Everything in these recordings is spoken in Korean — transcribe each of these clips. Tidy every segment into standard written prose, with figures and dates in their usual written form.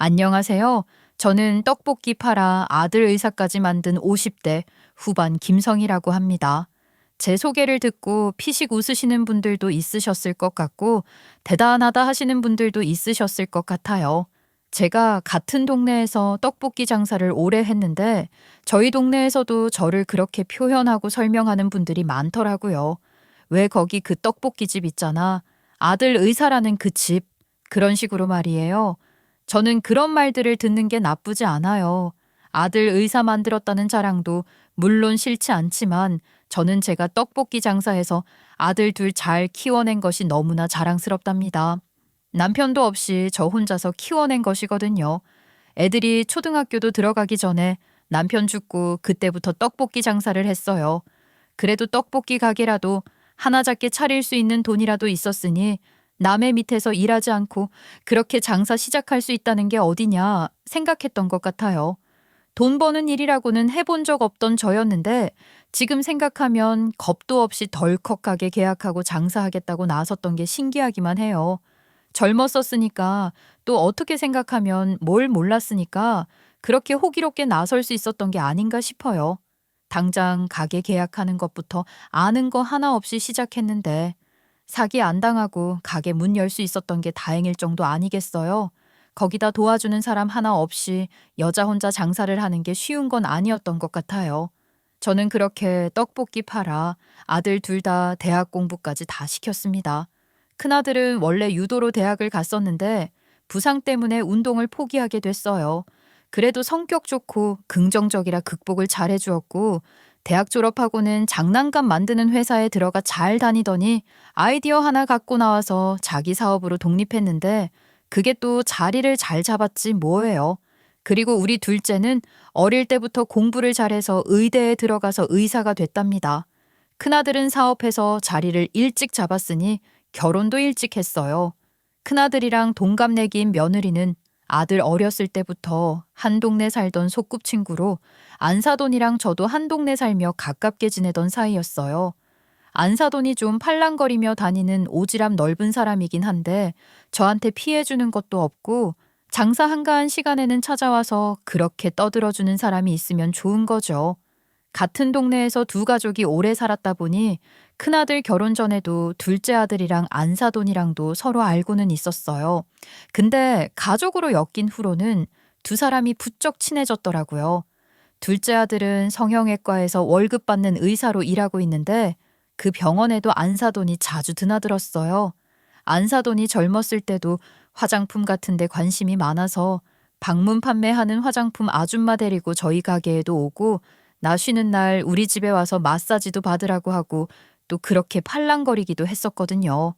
안녕하세요. 저는 떡볶이 팔아 아들 의사까지 만든 50대 후반 김성이라고 합니다. 제 소개를 듣고 피식 웃으시는 분들도 있으셨을 것 같고 대단하다 하시는 분들도 있으셨을 것 같아요. 제가 같은 동네에서 떡볶이 장사를 오래 했는데 저희 동네에서도 저를 그렇게 표현하고 설명하는 분들이 많더라고요. 왜 거기 그 떡볶이 집 있잖아. 아들 의사라는 그 집. 그런 식으로 말이에요. 저는 그런 말들을 듣는 게 나쁘지 않아요. 아들 의사 만들었다는 자랑도 물론 싫지 않지만 저는 제가 떡볶이 장사해서 아들 둘 잘 키워낸 것이 너무나 자랑스럽답니다. 남편도 없이 저 혼자서 키워낸 것이거든요. 애들이 초등학교도 들어가기 전에 남편 죽고 그때부터 떡볶이 장사를 했어요. 그래도 떡볶이 가게라도 하나 작게 차릴 수 있는 돈이라도 있었으니 남의 밑에서 일하지 않고 그렇게 장사 시작할 수 있다는 게 어디냐 생각했던 것 같아요. 돈 버는 일이라고는 해본 적 없던 저였는데 지금 생각하면 겁도 없이 덜컥하게 계약하고 장사하겠다고 나섰던 게 신기하기만 해요. 젊었었으니까 또 어떻게 생각하면 뭘 몰랐으니까 그렇게 호기롭게 나설 수 있었던 게 아닌가 싶어요. 당장 가게 계약하는 것부터 아는 거 하나 없이 시작했는데 사기 안 당하고 가게 문 열 수 있었던 게 다행일 정도 아니겠어요? 거기다 도와주는 사람 하나 없이 여자 혼자 장사를 하는 게 쉬운 건 아니었던 것 같아요. 저는 그렇게 떡볶이 팔아 아들 둘 다 대학 공부까지 다 시켰습니다. 큰아들은 원래 유도로 대학을 갔었는데 부상 때문에 운동을 포기하게 됐어요. 그래도 성격 좋고 긍정적이라 극복을 잘 해주었고 대학 졸업하고는 장난감 만드는 회사에 들어가 잘 다니더니 아이디어 하나 갖고 나와서 자기 사업으로 독립했는데 그게 또 자리를 잘 잡았지 뭐예요. 그리고 우리 둘째는 어릴 때부터 공부를 잘해서 의대에 들어가서 의사가 됐답니다. 큰아들은 사업해서 자리를 일찍 잡았으니 결혼도 일찍 했어요. 큰아들이랑 동갑내기인 며느리는 아들 어렸을 때부터 한 동네 살던 소꿉친구로 안사돈이랑 저도 한 동네 살며 가깝게 지내던 사이였어요. 안사돈이 좀 팔랑거리며 다니는 오지랖 넓은 사람이긴 한데 저한테 피해주는 것도 없고 장사 한가한 시간에는 찾아와서 그렇게 떠들어주는 사람이 있으면 좋은 거죠. 같은 동네에서 두 가족이 오래 살았다 보니 큰아들 결혼 전에도 둘째 아들이랑 안사돈이랑도 서로 알고는 있었어요. 근데 가족으로 엮인 후로는 두 사람이 부쩍 친해졌더라고요. 둘째 아들은 성형외과에서 월급 받는 의사로 일하고 있는데 그 병원에도 안사돈이 자주 드나들었어요. 안사돈이 젊었을 때도 화장품 같은 데 관심이 많아서 방문 판매하는 화장품 아줌마 데리고 저희 가게에도 오고 나 쉬는 날 우리 집에 와서 마사지도 받으라고 하고 또 그렇게 팔랑거리기도 했었거든요.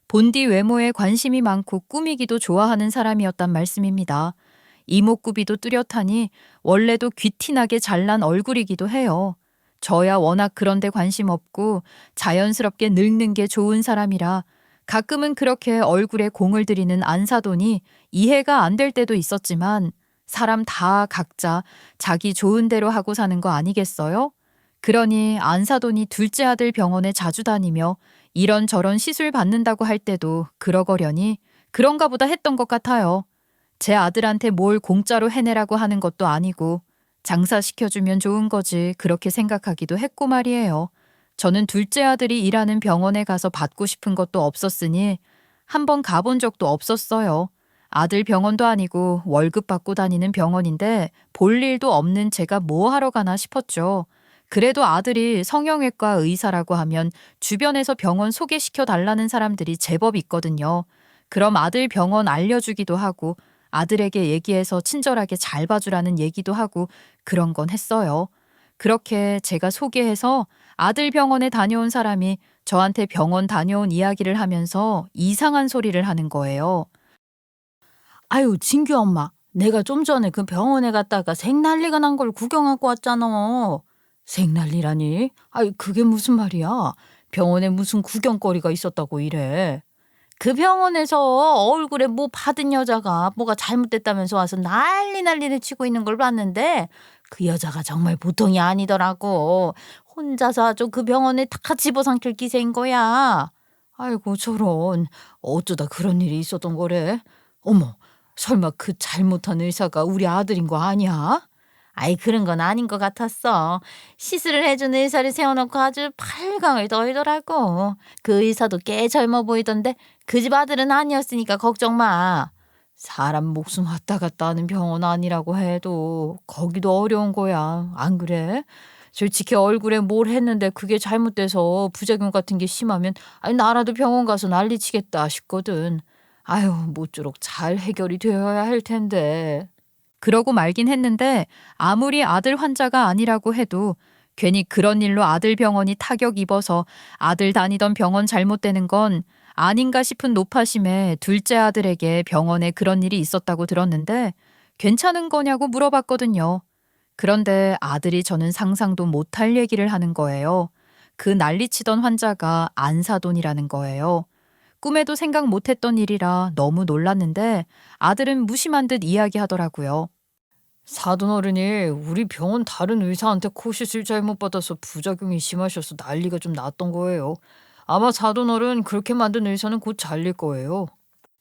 본디 외모에 관심이 많고 꾸미기도 좋아하는 사람이었단 말씀입니다. 이목구비도 뚜렷하니 원래도 귀티나게 잘난 얼굴이기도 해요. 저야 워낙 그런 데 관심 없고 자연스럽게 늙는 게 좋은 사람이라 가끔은 그렇게 얼굴에 공을 들이는 안사돈이 이해가 안 될 때도 있었지만 사람 다 각자 자기 좋은 대로 하고 사는 거 아니겠어요? 그러니 안사돈이 둘째 아들 병원에 자주 다니며 이런저런 시술 받는다고 할 때도 그러거려니 그런가 보다 했던 것 같아요. 제 아들한테 뭘 공짜로 해내라고 하는 것도 아니고 장사시켜주면 좋은 거지 그렇게 생각하기도 했고 말이에요. 저는 둘째 아들이 일하는 병원에 가서 받고 싶은 것도 없었으니 한번 가본 적도 없었어요. 아들 병원도 아니고 월급 받고 다니는 병원인데 볼 일도 없는 제가 뭐 하러 가나 싶었죠. 그래도 아들이 성형외과 의사라고 하면 주변에서 병원 소개시켜 달라는 사람들이 제법 있거든요. 그럼 아들 병원 알려주기도 하고 아들에게 얘기해서 친절하게 잘 봐주라는 얘기도 하고 그런 건 했어요. 그렇게 제가 소개해서 아들 병원에 다녀온 사람이 저한테 병원 다녀온 이야기를 하면서 이상한 소리를 하는 거예요. 아유, 진규 엄마. 내가 좀 전에 그 병원에 갔다가 생난리가 난 걸 구경하고 왔잖아. 생난리라니? 아유, 그게 무슨 말이야? 병원에 무슨 구경거리가 있었다고 이래. 그 병원에서 얼굴에 뭐 받은 여자가 뭐가 잘못됐다면서 와서 난리를 치고 있는 걸 봤는데 그 여자가 정말 보통이 아니더라고. 혼자서 아주 그 병원에 다 집어삼킬 기세인 거야. 아이고, 저런. 어쩌다 그런 일이 있었던 거래? 어머, 설마 그 잘못한 의사가 우리 아들인 거 아니야? 아이, 그런 건 아닌 것 같았어. 시술을 해준 의사를 세워놓고 아주 팔강을 떨더라고. 그 의사도 꽤 젊어 보이던데 그 집 아들은 아니었으니까 걱정 마. 사람 목숨 왔다 갔다 하는 병원 아니라고 해도 거기도 어려운 거야. 안 그래? 솔직히 얼굴에 뭘 했는데 그게 잘못돼서 부작용 같은 게 심하면 아니 나라도 병원 가서 난리치겠다 싶거든. 아유, 모쪼록 잘 해결이 되어야 할 텐데. 그러고 말긴 했는데 아무리 아들 환자가 아니라고 해도 괜히 그런 일로 아들 병원이 타격 입어서 아들 다니던 병원 잘못되는 건 아닌가 싶은 노파심에 둘째 아들에게 병원에 그런 일이 있었다고 들었는데 괜찮은 거냐고 물어봤거든요. 그런데 아들이 저는 상상도 못할 얘기를 하는 거예요. 그 난리치던 환자가 안사돈이라는 거예요. 꿈에도 생각 못했던 일이라 너무 놀랐는데 아들은 무심한 듯 이야기하더라고요. 사돈 어른이 우리 병원 다른 의사한테 코시술 잘못 받아서 부작용이 심하셔서 난리가 좀 났던 거예요. 아마 사돈 어른 그렇게 만든 의사는 곧 잘릴 거예요.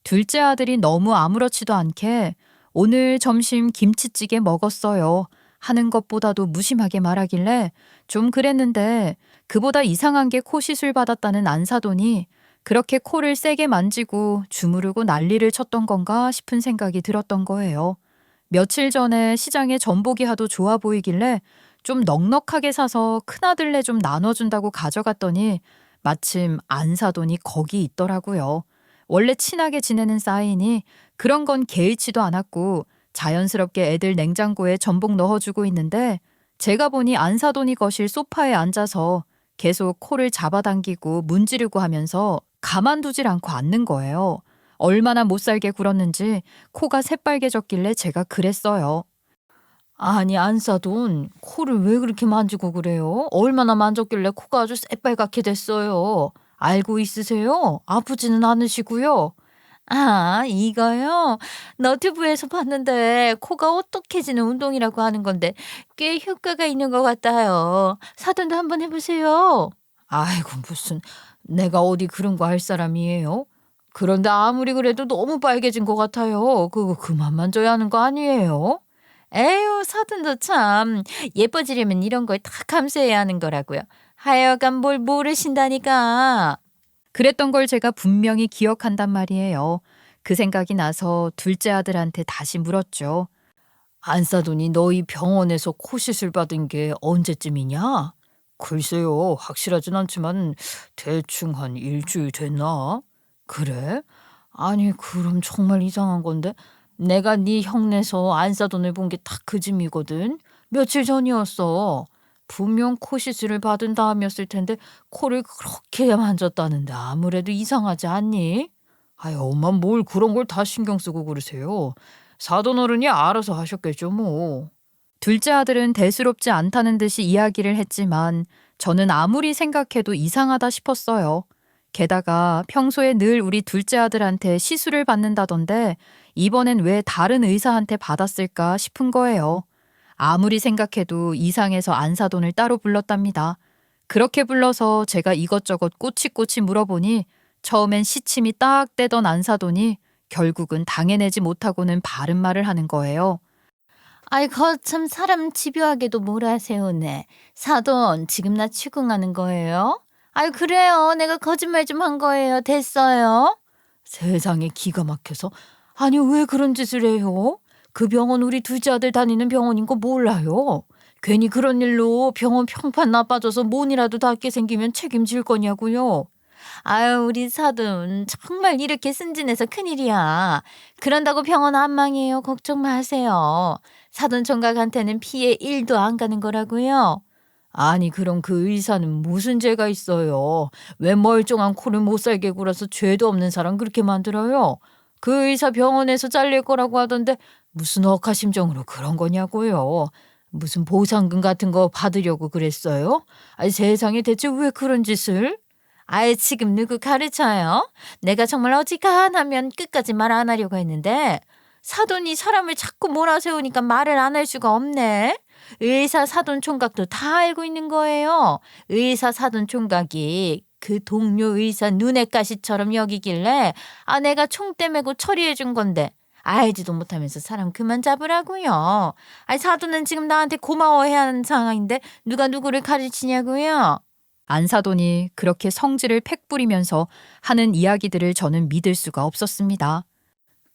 둘째 아들이 너무 아무렇지도 않게 오늘 점심 김치찌개 먹었어요 하는 것보다도 무심하게 말하길래 좀 그랬는데 그보다 이상한 게 코 시술 받았다는 안사돈이 그렇게 코를 세게 만지고 주무르고 난리를 쳤던 건가 싶은 생각이 들었던 거예요. 며칠 전에 시장에 전복이 하도 좋아 보이길래 좀 넉넉하게 사서 큰아들네 좀 나눠준다고 가져갔더니 마침 안사돈이 거기 있더라고요. 원래 친하게 지내는 사이니 그런 건 개의치도 않았고 자연스럽게 애들 냉장고에 전복 넣어주고 있는데 제가 보니 안사돈이 거실 소파에 앉아서 계속 코를 잡아당기고 문지르고 하면서 가만두질 않고 앉는 거예요. 얼마나 못살게 굴었는지 코가 새빨개졌길래 제가 그랬어요. 아니, 안사돈 코를 왜 그렇게 만지고 그래요? 얼마나 만졌길래 코가 아주 새빨갛게 됐어요. 알고 있으세요? 아프지는 않으시고요. 아, 이거요? 너튜브에서 봤는데 코가 오똑해지는 운동이라고 하는 건데 꽤 효과가 있는 것 같아요. 사돈도 한번 해보세요. 아이고, 무슨 내가 어디 그런 거 할 사람이에요? 그런데 아무리 그래도 너무 빨개진 것 같아요. 그거 그만 만져야 하는 거 아니에요? 에휴, 사돈도 참 예뻐지려면 이런 걸 다 감수해야 하는 거라고요. 하여간 뭘 모르신다니까. 그랬던 걸 제가 분명히 기억한단 말이에요. 그 생각이 나서 둘째 아들한테 다시 물었죠. 안사돈이 너희 병원에서 코 시술 받은 게 언제쯤이냐? 글쎄요, 확실하진 않지만 대충 한 일주일 됐나? 그래? 아니, 그럼 정말 이상한 건데 내가 네 형네서 안사돈을 본 게 딱 그 즈음이거든. 며칠 전이었어. 분명 코 시술을 받은 다음이었을 텐데 코를 그렇게 만졌다는데 아무래도 이상하지 않니? 아유, 엄마 뭘 그런 걸 다 신경 쓰고 그러세요. 사돈 어른이 알아서 하셨겠죠 뭐. 둘째 아들은 대수롭지 않다는 듯이 이야기를 했지만 저는 아무리 생각해도 이상하다 싶었어요. 게다가 평소에 늘 우리 둘째 아들한테 시술을 받는다던데 이번엔 왜 다른 의사한테 받았을까 싶은 거예요. 아무리 생각해도 이상해서 안사돈을 따로 불렀답니다. 그렇게 불러서 제가 이것저것 꼬치꼬치 물어보니 처음엔 시침이 딱 떼던 안사돈이 결국은 당해내지 못하고는 바른 말을 하는 거예요. 아이, 거참 사람 집요하게도 몰아세우네. 사돈, 지금 나 취궁하는 거예요? 아이, 그래요. 내가 거짓말 좀 한 거예요. 됐어요? 세상에, 기가 막혀서. 아니, 왜 그런 짓을 해요? 그 병원 우리 둘째 아들 다니는 병원인 거 몰라요? 괜히 그런 일로 병원 평판 나빠져서 뭔이라도 닿게 생기면 책임질 거냐고요? 아유, 우리 사돈 정말 이렇게 순진해서 큰일이야. 그런다고 병원 안 망해요. 걱정 마세요. 사돈 총각한테는 피해 1도 안 가는 거라고요. 아니, 그럼 그 의사는 무슨 죄가 있어요? 왜 멀쩡한 코를 못 살게 굴어서 죄도 없는 사람 그렇게 만들어요? 그 의사 병원에서 잘릴 거라고 하던데 무슨 억하심정으로 그런 거냐고요? 무슨 보상금 같은 거 받으려고 그랬어요? 아니, 세상에 대체 왜 그런 짓을? 아예 지금 누구 가르쳐요? 내가 정말 어지간하면 끝까지 말 안 하려고 했는데 사돈이 사람을 자꾸 몰아세우니까 말을 안 할 수가 없네. 의사 사돈 총각도 다 알고 있는 거예요. 의사 사돈 총각이 그 동료 의사 눈엣가시처럼 여기길래 내가 총대 메고 처리해 준 건데 알지도 못하면서 사람 그만 잡으라고요. 아니 사돈은 지금 나한테 고마워해야 하는 상황인데 누가 누구를 가르치냐고요. 안사돈이 그렇게 성질을 팩 부리면서 하는 이야기들을 저는 믿을 수가 없었습니다.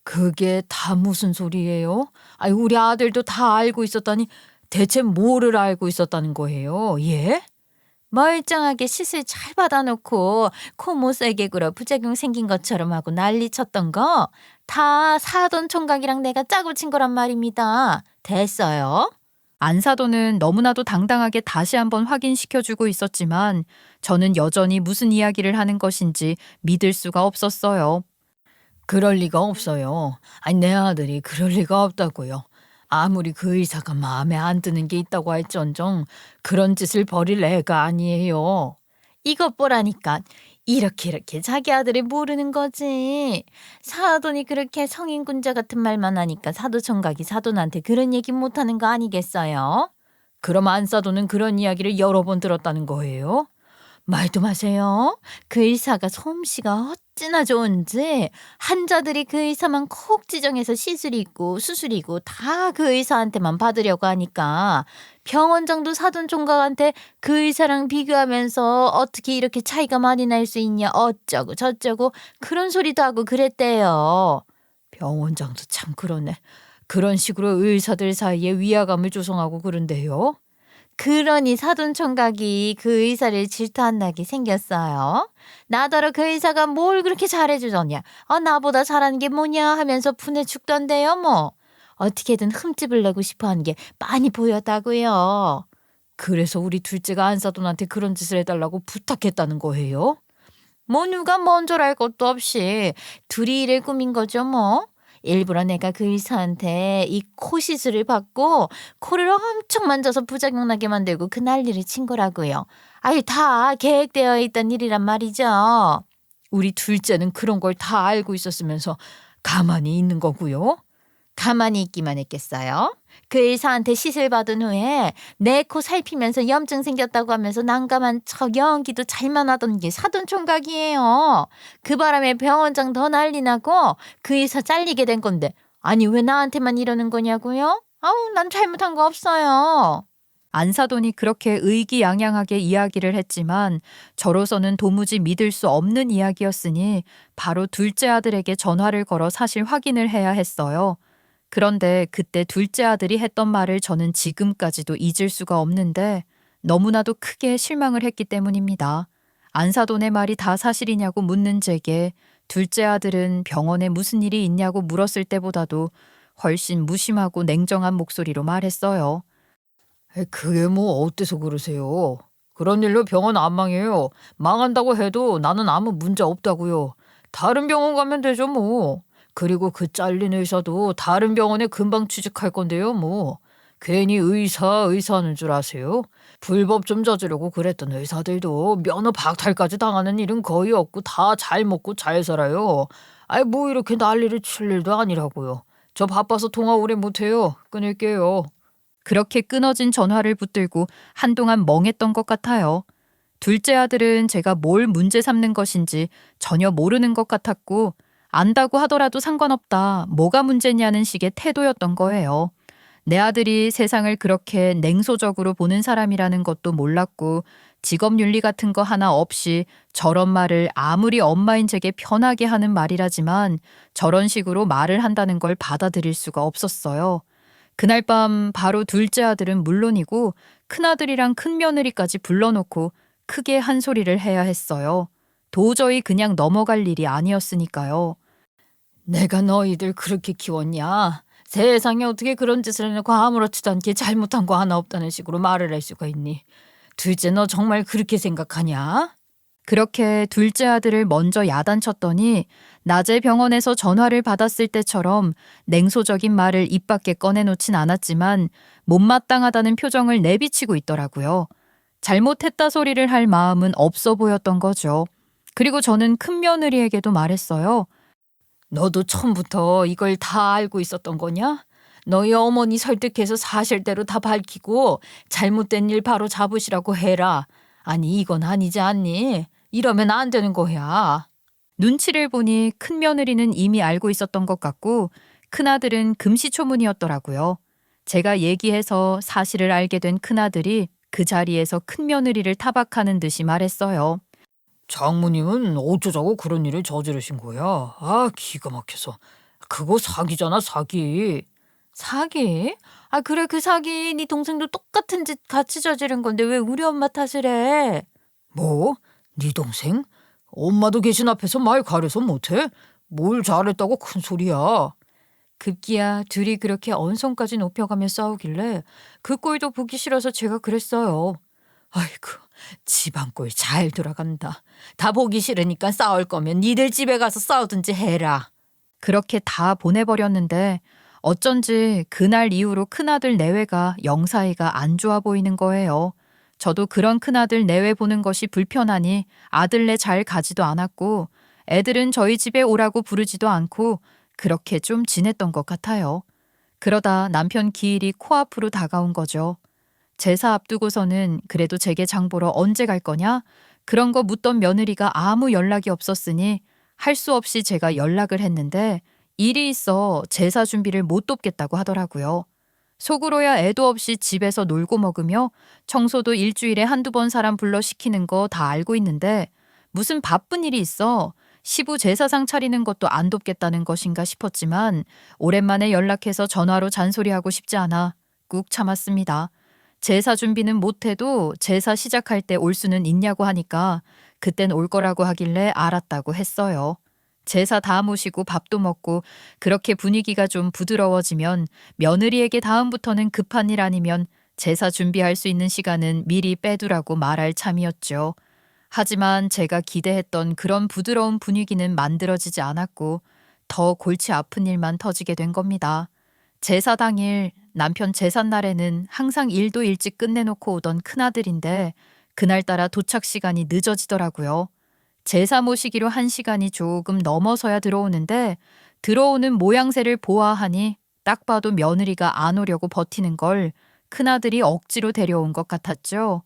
그게 다 무슨 소리예요? 아니 우리 아들도 다 알고 있었다니 대체 뭐를 알고 있었다는 거예요? 예? 멀쩡하게 시술 잘 받아놓고 코 못 세게 굴어 부작용 생긴 것처럼 하고 난리 쳤던 거 다 사돈 총각이랑 내가 짜고 친 거란 말입니다. 됐어요? 안사돈은 너무나도 당당하게 다시 한번 확인시켜주고 있었지만 저는 여전히 무슨 이야기를 하는 것인지 믿을 수가 없었어요. 그럴 리가 없어요. 아니 내 아들이 그럴 리가 없다고요. 아무리 그 의사가 마음에 안 드는 게 있다고 할지언정 그런 짓을 벌일 애가 아니에요. 이것 보라니까 이렇게 자기 아들을 모르는 거지. 사돈이 그렇게 성인군자 같은 말만 하니까 사도총각이 사돈한테 그런 얘기 못하는 거 아니겠어요? 그럼 안사돈은 그런 이야기를 여러 번 들었다는 거예요? 말도 마세요. 그 의사가 솜씨가 어찌나 좋은지 환자들이 그 의사만 콕 지정해서 시술이고 수술이고 다 그 의사한테만 받으려고 하니까 병원장도 사돈 총각한테 그 의사랑 비교하면서 어떻게 이렇게 차이가 많이 날 수 있냐 어쩌고 저쩌고 그런 소리도 하고 그랬대요. 병원장도 참 그러네. 그런 식으로 의사들 사이에 위화감을 조성하고 그런데요. 그러니 사돈 총각이 그 의사를 질투한다게 생겼어요. 나더러 그 의사가 뭘 그렇게 잘해주더냐. 나보다 잘하는 게 뭐냐 하면서 분해 죽던데요 뭐. 어떻게든 흠집을 내고 싶어하는 게 많이 보였다고요. 그래서 우리 둘째가 안사돈한테 그런 짓을 해달라고 부탁했다는 거예요? 뭐 누가 먼저랄 것도 없이 둘이 일을 꾸민 거죠 뭐. 일부러 내가 그 의사한테 이 코 시술을 받고 코를 엄청 만져서 부작용 나게 만들고 그 난리를 친 거라고요. 아유 다 계획되어 있던 일이란 말이죠. 우리 둘째는 그런 걸 다 알고 있었으면서 가만히 있는 거고요. 가만히 있기만 했겠어요? 그 의사한테 시술 받은 후에 내 코 살피면서 염증 생겼다고 하면서 난감한 척 연기도 잘만 하던 게 사돈 총각이에요. 그 바람에 병원장 더 난리 나고 그 의사 잘리게 된 건데 아니 왜 나한테만 이러는 거냐고요? 아우 난 잘못한 거 없어요. 안사돈이 그렇게 의기양양하게 이야기를 했지만 저로서는 도무지 믿을 수 없는 이야기였으니 바로 둘째 아들에게 전화를 걸어 사실 확인을 해야 했어요. 그런데 그때 둘째 아들이 했던 말을 저는 지금까지도 잊을 수가 없는데 너무나도 크게 실망을 했기 때문입니다. 안사돈의 말이 다 사실이냐고 묻는 제게 둘째 아들은 병원에 무슨 일이 있냐고 물었을 때보다도 훨씬 무심하고 냉정한 목소리로 말했어요. 그게 뭐 어때서 그러세요? 그런 일로 병원 안 망해요. 망한다고 해도 나는 아무 문제 없다고요. 다른 병원 가면 되죠 뭐. 그리고 그 잘린 의사도 다른 병원에 금방 취직할 건데요 뭐. 괜히 의사하는 줄 아세요? 불법 좀 저지르고 그랬던 의사들도 면허 박탈까지 당하는 일은 거의 없고 다 잘 먹고 잘 살아요. 아이 뭐 이렇게 난리를 칠 일도 아니라고요. 저 바빠서 통화 오래 못해요. 끊을게요. 그렇게 끊어진 전화를 붙들고 한동안 멍했던 것 같아요. 둘째 아들은 제가 뭘 문제 삼는 것인지 전혀 모르는 것 같았고 안다고 하더라도 상관없다. 뭐가 문제냐는 식의 태도였던 거예요. 내 아들이 세상을 그렇게 냉소적으로 보는 사람이라는 것도 몰랐고 직업윤리 같은 거 하나 없이 저런 말을 아무리 엄마인 제게 편하게 하는 말이라지만 저런 식으로 말을 한다는 걸 받아들일 수가 없었어요. 그날 밤 바로 둘째 아들은 물론이고 큰아들이랑 큰며느리까지 불러놓고 크게 한 소리를 해야 했어요. 도저히 그냥 넘어갈 일이 아니었으니까요. 내가 너희들 그렇게 키웠냐? 세상에 어떻게 그런 짓을 해놓고 아무렇지도 않게 잘못한 거 하나 없다는 식으로 말을 할 수가 있니? 둘째 너 정말 그렇게 생각하냐? 그렇게 둘째 아들을 먼저 야단쳤더니 낮에 병원에서 전화를 받았을 때처럼 냉소적인 말을 입 밖에 꺼내놓진 않았지만 못마땅하다는 표정을 내비치고 있더라고요. 잘못했다 소리를 할 마음은 없어 보였던 거죠. 그리고 저는 큰며느리에게도 말했어요. 너도 처음부터 이걸 다 알고 있었던 거냐? 너희 어머니 설득해서 사실대로 다 밝히고 잘못된 일 바로 잡으시라고 해라. 아니 이건 아니지 않니? 이러면 안 되는 거야. 눈치를 보니 큰며느리는 이미 알고 있었던 것 같고 큰아들은 금시초문이었더라고요. 제가 얘기해서 사실을 알게 된 큰아들이 그 자리에서 큰며느리를 타박하는 듯이 말했어요. 장모님은 어쩌자고 그런 일을 저지르신 거야? 아, 기가 막혀서. 그거 사기잖아, 사기. 사기? 아, 그래, 그 사기 네 동생도 똑같은 짓 같이 저지른 건데 왜 우리 엄마 탓을 해? 뭐? 네 동생? 엄마도 계신 앞에서 말 가려서 못해? 뭘 잘했다고 큰 소리야. 급기야 둘이 그렇게 언성까지 높여가며 싸우길래 그 꼴도 보기 싫어서 제가 그랬어요. 아이고, 집안 꼴 잘 돌아간다. 다 보기 싫으니까 싸울 거면 니들 집에 가서 싸우든지 해라. 그렇게 다 보내버렸는데 어쩐지 그날 이후로 큰아들 내외가 영 사이가 안 좋아 보이는 거예요. 저도 그런 큰아들 내외 보는 것이 불편하니 아들네 잘 가지도 않았고 애들은 저희 집에 오라고 부르지도 않고 그렇게 좀 지냈던 것 같아요. 그러다 남편 기일이 코앞으로 다가온 거죠. 제사 앞두고서는 그래도 제게 장 보러 언제 갈 거냐? 그런 거 묻던 며느리가 아무 연락이 없었으니 할 수 없이 제가 연락을 했는데 일이 있어 제사 준비를 못 돕겠다고 하더라고요. 속으로야 애도 없이 집에서 놀고 먹으며 청소도 일주일에 한두 번 사람 불러 시키는 거 다 알고 있는데 무슨 바쁜 일이 있어 시부 제사상 차리는 것도 안 돕겠다는 것인가 싶었지만 오랜만에 연락해서 전화로 잔소리하고 싶지 않아 꾹 참았습니다. 제사 준비는 못해도 제사 시작할 때 올 수는 있냐고 하니까 그땐 올 거라고 하길래 알았다고 했어요. 제사 다 모시고 밥도 먹고 그렇게 분위기가 좀 부드러워지면 며느리에게 다음부터는 급한 일 아니면 제사 준비할 수 있는 시간은 미리 빼두라고 말할 참이었죠. 하지만 제가 기대했던 그런 부드러운 분위기는 만들어지지 않았고 더 골치 아픈 일만 터지게 된 겁니다. 제사 당일 남편 제삿날에는 항상 일도 일찍 끝내놓고 오던 큰아들인데 그날따라 도착 시간이 늦어지더라고요. 제사 모시기로 한 시간이 조금 넘어서야 들어오는데 들어오는 모양새를 보아하니 딱 봐도 며느리가 안 오려고 버티는 걸 큰아들이 억지로 데려온 것 같았죠.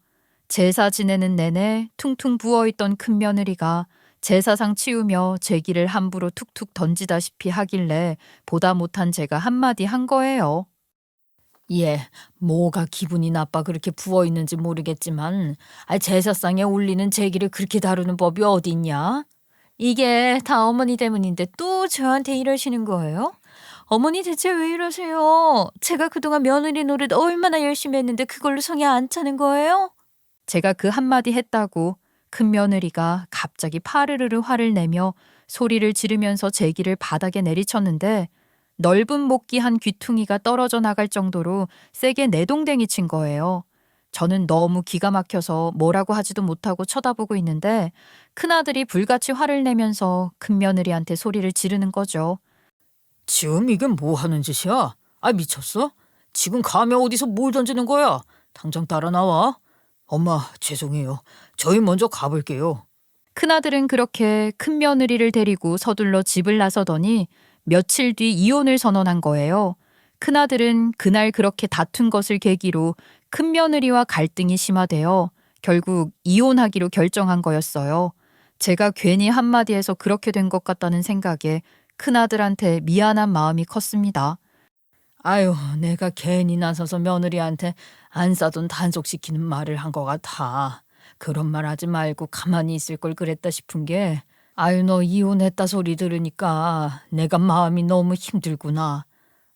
제사 지내는 내내 퉁퉁 부어있던 큰며느리가 제사상 치우며 제기를 함부로 툭툭 던지다시피 하길래 보다 못한 제가 한마디 한 거예요. 예, 뭐가 기분이 나빠 그렇게 부어있는지 모르겠지만 제사상에 올리는 제기를 그렇게 다루는 법이 어딨냐? 이게 다 어머니 때문인데 또 저한테 이러시는 거예요? 어머니 대체 왜 이러세요? 제가 그동안 며느리 노릇 얼마나 열심히 했는데 그걸로 성에 안 차는 거예요? 제가 그 한마디 했다고 큰며느리가 갑자기 파르르르 화를 내며 소리를 지르면서 제기를 바닥에 내리쳤는데 넓은 목기 한 귀퉁이가 떨어져 나갈 정도로 세게 내동댕이 친 거예요. 저는 너무 기가 막혀서 뭐라고 하지도 못하고 쳐다보고 있는데 큰아들이 불같이 화를 내면서 큰며느리한테 소리를 지르는 거죠. 지금 이게 뭐 하는 짓이야? 미쳤어? 지금 감히 어디서 뭘 던지는 거야? 당장 따라 나와. 엄마, 죄송해요. 저희 먼저 가볼게요. 큰아들은 그렇게 큰며느리를 데리고 서둘러 집을 나서더니 며칠 뒤 이혼을 선언한 거예요. 큰아들은 그날 그렇게 다툰 것을 계기로 큰며느리와 갈등이 심화되어 결국 이혼하기로 결정한 거였어요. 제가 괜히 한마디에서 그렇게 된 것 같다는 생각에 큰아들한테 미안한 마음이 컸습니다. 아유, 내가 괜히 나서서 며느리한테 안 싸돈 단속시키는 말을 한 것 같아. 그런 말 하지 말고 가만히 있을 걸 그랬다 싶은 게 너 이혼했다 소리 들으니까 내가 마음이 너무 힘들구나.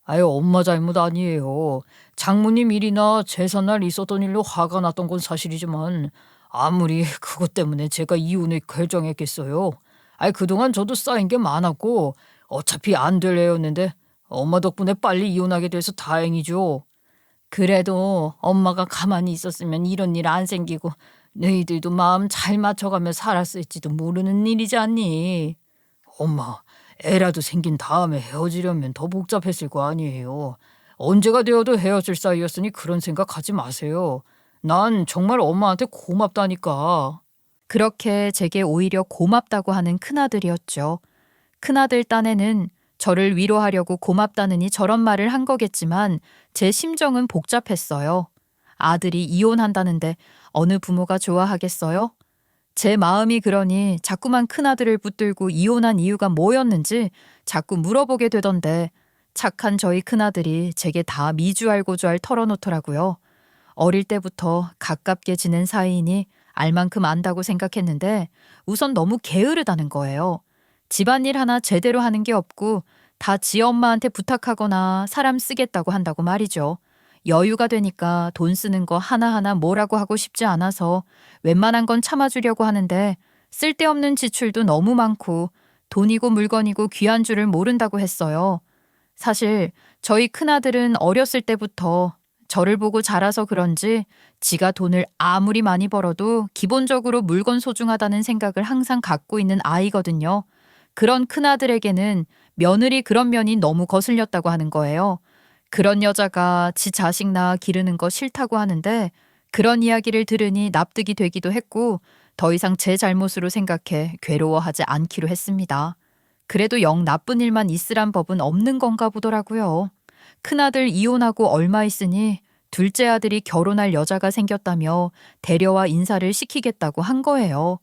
엄마 잘못 아니에요. 장모님 일이나 제삿날 있었던 일로 화가 났던 건 사실이지만 아무리 그것 때문에 제가 이혼을 결정했겠어요. 그동안 저도 쌓인 게 많았고 어차피 안 될 애였는데 엄마 덕분에 빨리 이혼하게 돼서 다행이죠. 그래도 엄마가 가만히 있었으면 이런 일 안 생기고 너희들도 마음 잘 맞춰가며 살았을지도 모르는 일이지 않니? 엄마, 애라도 생긴 다음에 헤어지려면 더 복잡했을 거 아니에요. 언제가 되어도 헤어질 사이였으니 그런 생각하지 마세요. 난 정말 엄마한테 고맙다니까. 그렇게 제게 오히려 고맙다고 하는 큰아들이었죠. 큰아들 딴에는 저를 위로하려고 고맙다느니 저런 말을 한 거겠지만 제 심정은 복잡했어요. 아들이 이혼한다는데 어느 부모가 좋아하겠어요? 제 마음이 그러니 자꾸만 큰아들을 붙들고 이혼한 이유가 뭐였는지 자꾸 물어보게 되던데 착한 저희 큰아들이 제게 다 미주알고주알 털어놓더라고요. 어릴 때부터 가깝게 지낸 사이이니 알 만큼 안다고 생각했는데 우선 너무 게으르다는 거예요. 집안일 하나 제대로 하는 게 없고 다 지 엄마한테 부탁하거나 사람 쓰겠다고 한다고 말이죠. 여유가 되니까 돈 쓰는 거 하나하나 뭐라고 하고 싶지 않아서 웬만한 건 참아주려고 하는데 쓸데없는 지출도 너무 많고 돈이고 물건이고 귀한 줄을 모른다고 했어요. 사실 저희 큰아들은 어렸을 때부터 저를 보고 자라서 그런지 지가 돈을 아무리 많이 벌어도 기본적으로 물건 소중하다는 생각을 항상 갖고 있는 아이거든요. 그런 큰아들에게는 며느리 그런 면이 너무 거슬렸다고 하는 거예요. 그런 여자가 지 자식 낳아 기르는 거 싫다고 하는데 그런 이야기를 들으니 납득이 되기도 했고 더 이상 제 잘못으로 생각해 괴로워하지 않기로 했습니다. 그래도 영 나쁜 일만 있으란 법은 없는 건가 보더라고요. 큰아들 이혼하고 얼마 있으니 둘째 아들이 결혼할 여자가 생겼다며 데려와 인사를 시키겠다고 한 거예요.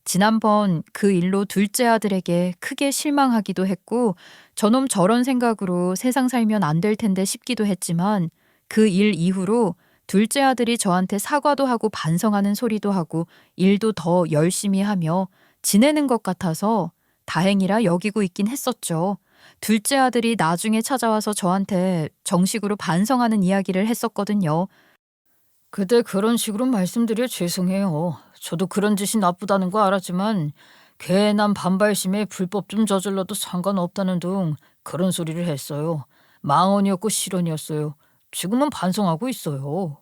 지난번 그 일로 둘째 아들에게 크게 실망하기도 했고 저놈 저런 생각으로 세상 살면 안 될 텐데 싶기도 했지만 그 일 이후로 둘째 아들이 저한테 사과도 하고 반성하는 소리도 하고 일도 더 열심히 하며 지내는 것 같아서 다행이라 여기고 있긴 했었죠. 둘째 아들이 나중에 찾아와서 저한테 정식으로 반성하는 이야기를 했었거든요. 그때 그런 식으로 말씀드려 죄송해요. 저도 그런 짓이 나쁘다는 거 알았지만 괜한 반발심에 불법 좀 저질러도 상관없다는 둥 그런 소리를 했어요. 망언이었고 실언이었어요. 지금은 반성하고 있어요.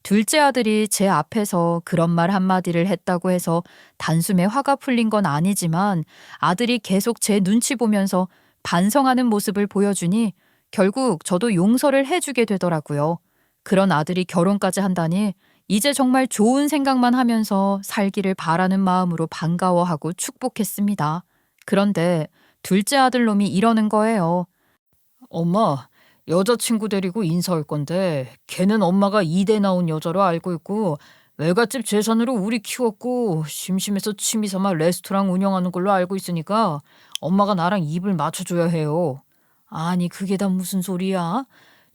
둘째 아들이 제 앞에서 그런 말 한마디를 했다고 해서 단숨에 화가 풀린 건 아니지만 아들이 계속 제 눈치 보면서 반성하는 모습을 보여주니 결국 저도 용서를 해주게 되더라고요. 그런 아들이 결혼까지 한다니 이제 정말 좋은 생각만 하면서 살기를 바라는 마음으로 반가워하고 축복했습니다. 그런데 둘째 아들 놈이 이러는 거예요. 엄마, 여자친구 데리고 인사 올 건데 걔는 엄마가 이대 나온 여자로 알고 있고 외갓집 재산으로 우리 키웠고 심심해서 취미 삼아 레스토랑 운영하는 걸로 알고 있으니까 엄마가 나랑 입을 맞춰줘야 해요. 아니 그게 다 무슨 소리야?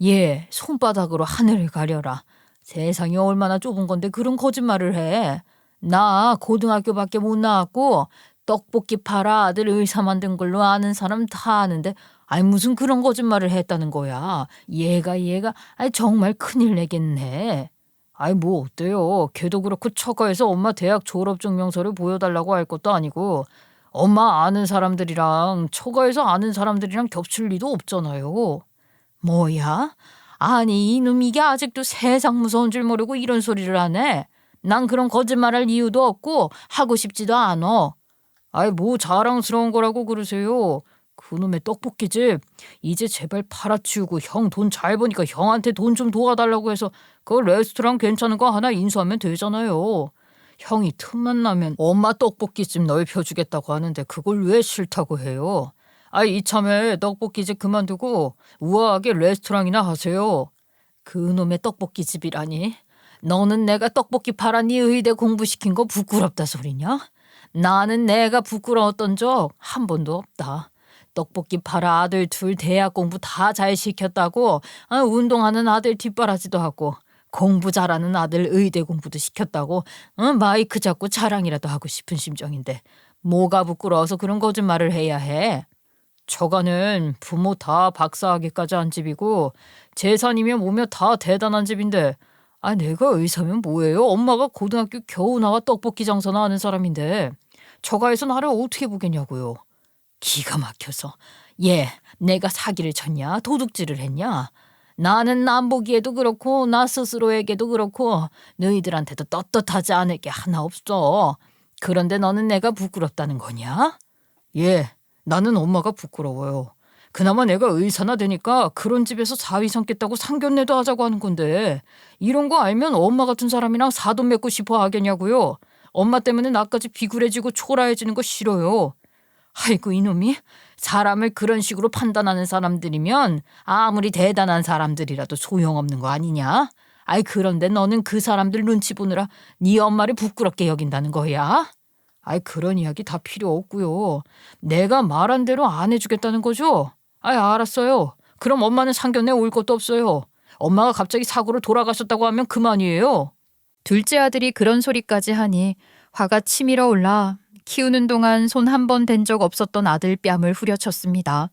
얘 손바닥으로 하늘을 가려라. 세상이 얼마나 좁은 건데 그런 거짓말을 해. 나 고등학교밖에 못 나왔고 떡볶이 팔아 아들 의사 만든 걸로 아는 사람 다 아는데 아니 무슨 그런 거짓말을 했다는 거야. 얘가 아니 정말 큰일 내겠네. 아이 뭐 어때요. 걔도 그렇고 처가에서 엄마 대학 졸업 증명서를 보여달라고 할 것도 아니고 엄마 아는 사람들이랑 처가에서 아는 사람들이랑 겹칠 리도 없잖아요. 뭐야? 아니 이놈 이게 아직도 세상 무서운 줄 모르고 이런 소리를 하네. 난 그런 거짓말할 이유도 없고 하고 싶지도 않어. 아이 뭐 자랑스러운 거라고 그러세요. 그놈의 떡볶이집 이제 제발 팔아치우고 형 돈 잘 버니까 형한테 돈 좀 도와달라고 해서 그 레스토랑 괜찮은 거 하나 인수하면 되잖아요. 형이 틈만 나면 엄마 떡볶이집 넓혀주겠다고 하는데 그걸 왜 싫다고 해요. 아이 이참에 떡볶이집 그만두고 우아하게 레스토랑이나 하세요. 그놈의 떡볶이집이라니. 너는 내가 떡볶이 팔아 네 의대 공부시킨 거 부끄럽다 소리냐? 나는 내가 부끄러웠던 적 한 번도 없다. 떡볶이 팔아 아들 둘 대학 공부 다 잘 시켰다고 운동하는 아들 뒷바라지도 하고 공부 잘하는 아들 의대 공부도 시켰다고 마이크 잡고 자랑이라도 하고 싶은 심정인데 뭐가 부끄러워서 그런 거짓말을 해야 해. 저가는 부모 다 박사학위까지 한 집이고 재산이며 뭐며 다 대단한 집인데 내가 의사면 뭐예요? 엄마가 고등학교 겨우 나와 떡볶이 장사나 하는 사람인데 저가에서 나를 어떻게 보겠냐고요. 기가 막혀서 내가 사기를 쳤냐 도둑질을 했냐. 나는 남 보기에도 그렇고 나 스스로에게도 그렇고 너희들한테도 떳떳하지 않을 게 하나 없어. 그런데 너는 내가 부끄럽다는 거냐? 나는 엄마가 부끄러워요. 그나마 내가 의사나 되니까 그런 집에서 사위 삼겠다고 상견례도 하자고 하는 건데 이런 거 알면 엄마 같은 사람이랑 사돈 맺고 싶어 하겠냐고요. 엄마 때문에 나까지 비굴해지고 초라해지는 거 싫어요. 아이고 이놈이 사람을 그런 식으로 판단하는 사람들이면 아무리 대단한 사람들이라도 소용없는 거 아니냐? 그런데 너는 그 사람들 눈치 보느라 네 엄마를 부끄럽게 여긴다는 거야? 그런 이야기 다 필요 없고요. 내가 말한 대로 안 해주겠다는 거죠? 알았어요. 그럼 엄마는 상견례 올 것도 없어요. 엄마가 갑자기 사고로 돌아가셨다고 하면 그만이에요. 둘째 아들이 그런 소리까지 하니 화가 치밀어 올라 키우는 동안 손 한 번 댄 적 없었던 아들 뺨을 후려쳤습니다.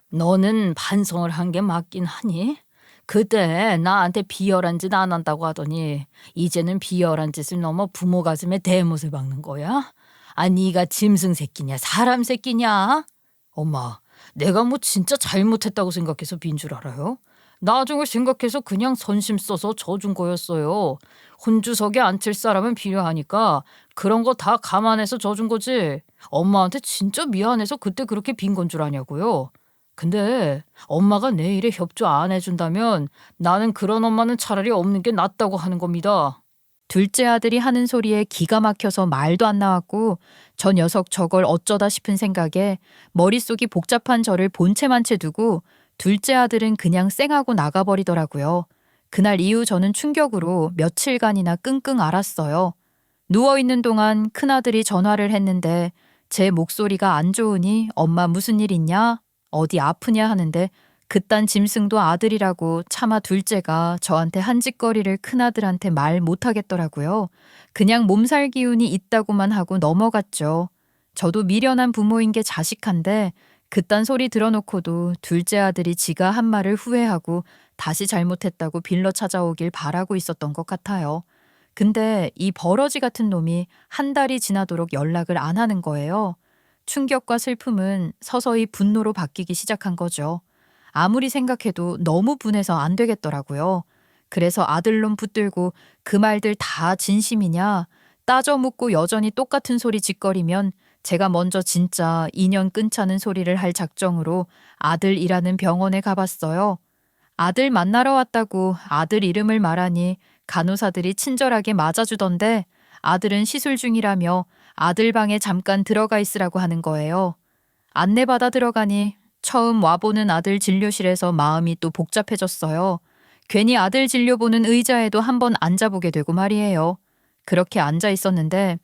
너는 반성을 한 게 맞긴 하니? 그때 나한테 비열한 짓 안 한다고 하더니 이제는 비열한 짓을 넘어 부모 가슴에 대못을 박는 거야? 아, 네가 짐승 새끼냐 사람 새끼냐? 엄마, 내가 뭐 진짜 잘못했다고 생각해서 빈 줄 알아요? 나중을 생각해서 그냥 선심 써서 져준 거였어요. 혼주석에 앉힐 사람은 필요하니까 그런 거 다 감안해서 져준 거지. 엄마한테 진짜 미안해서 그때 그렇게 빈 건 줄 아냐고요. 근데 엄마가 내 일에 협조 안 해준다면 나는 그런 엄마는 차라리 없는 게 낫다고 하는 겁니다. 둘째 아들이 하는 소리에 기가 막혀서 말도 안 나왔고 저 녀석 저걸 어쩌다 싶은 생각에 머릿속이 복잡한 저를 본체만 채 두고 둘째 아들은 그냥 쌩하고 나가버리더라고요. 그날 이후 저는 충격으로 며칠간이나 끙끙 앓았어요. 누워있는 동안 큰아들이 전화를 했는데 제 목소리가 안 좋으니 엄마 무슨 일 있냐? 어디 아프냐 하는데 그딴 짐승도 아들이라고 차마 둘째가 저한테 한 짓거리를 큰아들한테 말 못하겠더라고요. 그냥 몸살 기운이 있다고만 하고 넘어갔죠. 저도 미련한 부모인 게 자식한데 그딴 소리 들어놓고도 둘째 아들이 지가 한 말을 후회하고 다시 잘못했다고 빌러 찾아오길 바라고 있었던 것 같아요. 근데 이 버러지 같은 놈이 한 달이 지나도록 연락을 안 하는 거예요. 충격과 슬픔은 서서히 분노로 바뀌기 시작한 거죠. 아무리 생각해도 너무 분해서 안 되겠더라고요. 그래서 아들놈 붙들고 그 말들 다 진심이냐? 따져 묻고 여전히 똑같은 소리 짓거리면 제가 먼저 진짜 인연 끊자는 소리를 할 작정으로 아들 일하는 병원에 가봤어요. 아들 만나러 왔다고 아들 이름을 말하니 간호사들이 친절하게 맞아주던데 아들은 시술 중이라며 아들 방에 잠깐 들어가 있으라고 하는 거예요. 안내받아 들어가니 처음 와보는 아들 진료실에서 마음이 또 복잡해졌어요. 괜히 아들 진료 보는 의자에도 한번 앉아보게 되고 말이에요. 그렇게 앉아 있었는데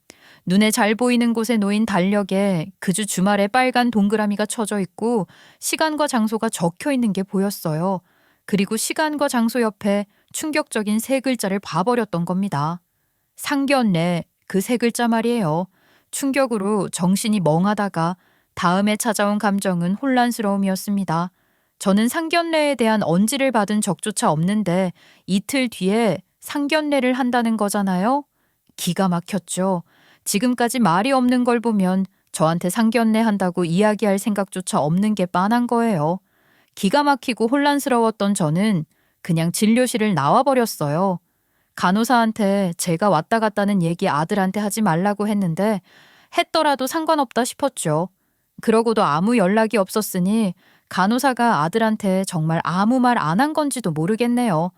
눈에 잘 보이는 곳에 놓인 달력에 그 주 주말에 빨간 동그라미가 쳐져 있고 시간과 장소가 적혀 있는 게 보였어요. 그리고 시간과 장소 옆에 충격적인 세 글자를 봐버렸던 겁니다. 상견례, 그 세 글자 말이에요. 충격으로 정신이 멍하다가 다음에 찾아온 감정은 혼란스러움이었습니다. 저는 상견례에 대한 언지를 받은 적조차 없는데 이틀 뒤에 상견례를 한다는 거잖아요. 기가 막혔죠. 지금까지 말이 없는 걸 보면 저한테 상견례 한다고 이야기할 생각조차 없는 게 빤한 거예요. 기가 막히고 혼란스러웠던 저는 그냥 진료실을 나와버렸어요. 간호사한테 제가 왔다 갔다는 얘기 아들한테 하지 말라고 했는데 했더라도 상관없다 싶었죠. 그러고도 아무 연락이 없었으니 간호사가 아들한테 정말 아무 말 안 한 건지도 모르겠네요.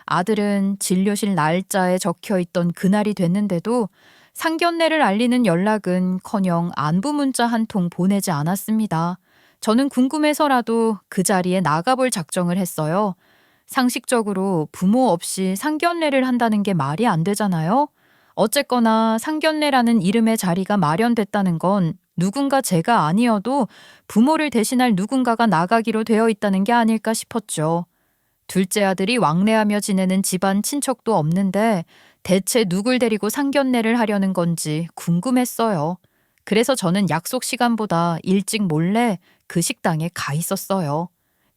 아들은 진료실 날짜에 적혀 있던 그날이 됐는데도 상견례를 알리는 연락은커녕 안부 문자 한 통 보내지 않았습니다. 저는 궁금해서라도 그 자리에 나가볼 작정을 했어요. 상식적으로 부모 없이 상견례를 한다는 게 말이 안 되잖아요. 어쨌거나 상견례라는 이름의 자리가 마련됐다는 건 누군가 제가 아니어도 부모를 대신할 누군가가 나가기로 되어 있다는 게 아닐까 싶었죠. 둘째 아들이 왕래하며 지내는 집안 친척도 없는데 대체 누굴 데리고 상견례를 하려는 건지 궁금했어요. 그래서 저는 약속 시간보다 일찍 몰래 그 식당에 가 있었어요.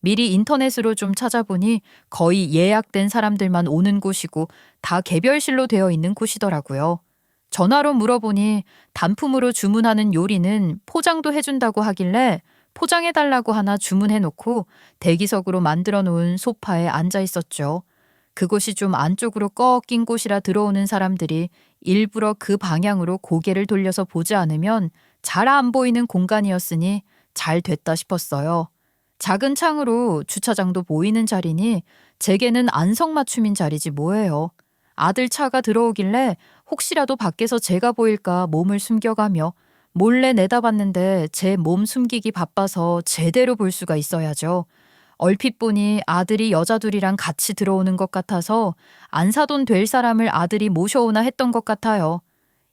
미리 인터넷으로 좀 찾아보니 거의 예약된 사람들만 오는 곳이고 다 개별실로 되어 있는 곳이더라고요. 전화로 물어보니 단품으로 주문하는 요리는 포장도 해준다고 하길래 포장해달라고 하나 주문해놓고 대기석으로 만들어 놓은 소파에 앉아 있었죠. 그곳이 좀 안쪽으로 꺾인 곳이라 들어오는 사람들이 일부러 그 방향으로 고개를 돌려서 보지 않으면 잘 안 보이는 공간이었으니 잘 됐다 싶었어요. 작은 창으로 주차장도 보이는 자리니 제게는 안성맞춤인 자리지 뭐예요. 아들 차가 들어오길래 혹시라도 밖에서 제가 보일까 몸을 숨겨가며 몰래 내다봤는데 제 몸 숨기기 바빠서 제대로 볼 수가 있어야죠. 얼핏 보니 아들이 여자 둘이랑 같이 들어오는 것 같아서 안사돈 될 사람을 아들이 모셔오나 했던 것 같아요.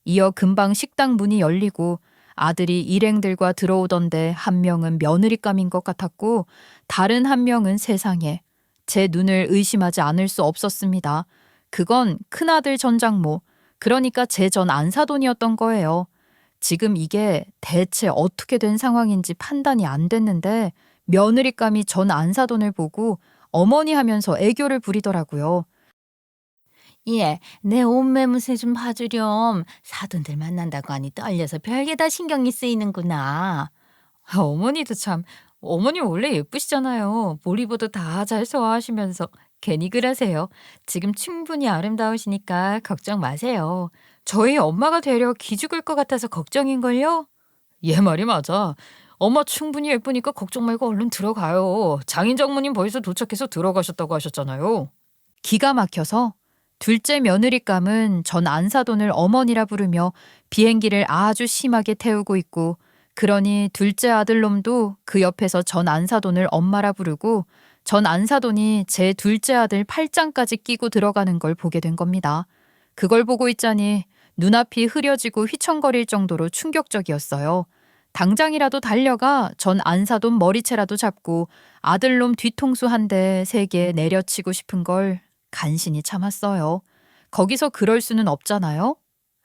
이어 금방 식당 문이 열리고 아들이 일행들과 들어오던데 한 명은 며느리감인 것 같았고 다른 한 명은 세상에 제 눈을 의심하지 않을 수 없었습니다. 그건 큰아들 전장모, 그러니까 제 전 안사돈이었던 거예요. 지금 이게 대체 어떻게 된 상황인지 판단이 안 됐는데 며느리감이 전 안사돈을 보고 어머니 하면서 애교를 부리더라고요. 예, 내 옷매무새 좀 봐주렴. 사돈들 만난다고 하니 떨려서 별게 다 신경이 쓰이는구나. 어머니도 참, 어머니 원래 예쁘시잖아요. 뭘 입어도 다 잘 소화하시면서 괜히 그러세요. 지금 충분히 아름다우시니까 걱정 마세요. 저희 엄마가 되려 기죽을 것 같아서 걱정인걸요? 얘 말이 맞아. 엄마 충분히 예쁘니까 걱정 말고 얼른 들어가요. 장인 장모님 벌써 도착해서 들어가셨다고 하셨잖아요. 기가 막혀서 둘째 며느리감은 전 안사돈을 어머니라 부르며 비행기를 아주 심하게 태우고 있고 그러니 둘째 아들놈도 그 옆에서 전 안사돈을 엄마라 부르고 전 안사돈이 제 둘째 아들 팔짱까지 끼고 들어가는 걸 보게 된 겁니다. 그걸 보고 있자니 눈앞이 흐려지고 휘청거릴 정도로 충격적이었어요. 당장이라도 달려가 전 안사돈 머리채라도 잡고 아들놈 뒤통수 한 대 세 개 내려치고 싶은 걸 간신히 참았어요. 거기서 그럴 수는 없잖아요.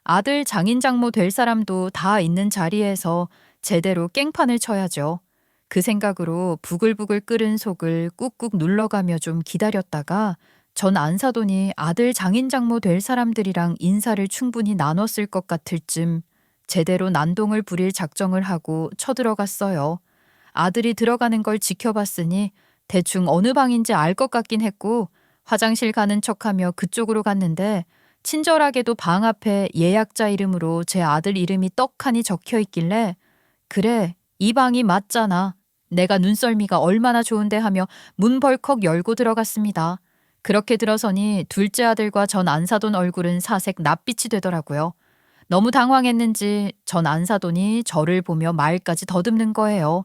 아들 장인장모 될 사람도 다 있는 자리에서 제대로 깽판을 쳐야죠. 그 생각으로 부글부글 끓은 속을 꾹꾹 눌러가며 좀 기다렸다가 전 안사돈이 아들 장인장모 될 사람들이랑 인사를 충분히 나눴을 것 같을 쯤 제대로 난동을 부릴 작정을 하고 쳐들어갔어요. 아들이 들어가는 걸 지켜봤으니 대충 어느 방인지 알 것 같긴 했고 화장실 가는 척하며 그쪽으로 갔는데 친절하게도 방 앞에 예약자 이름으로 제 아들 이름이 떡하니 적혀 있길래 그래, 이 방이 맞잖아. 내가 눈썰미가 얼마나 좋은데 하며 문 벌컥 열고 들어갔습니다. 그렇게 들어서니 둘째 아들과 전 안사돈 얼굴은 사색 낯빛이 되더라고요. 너무 당황했는지 전 안사돈이 저를 보며 말까지 더듬는 거예요.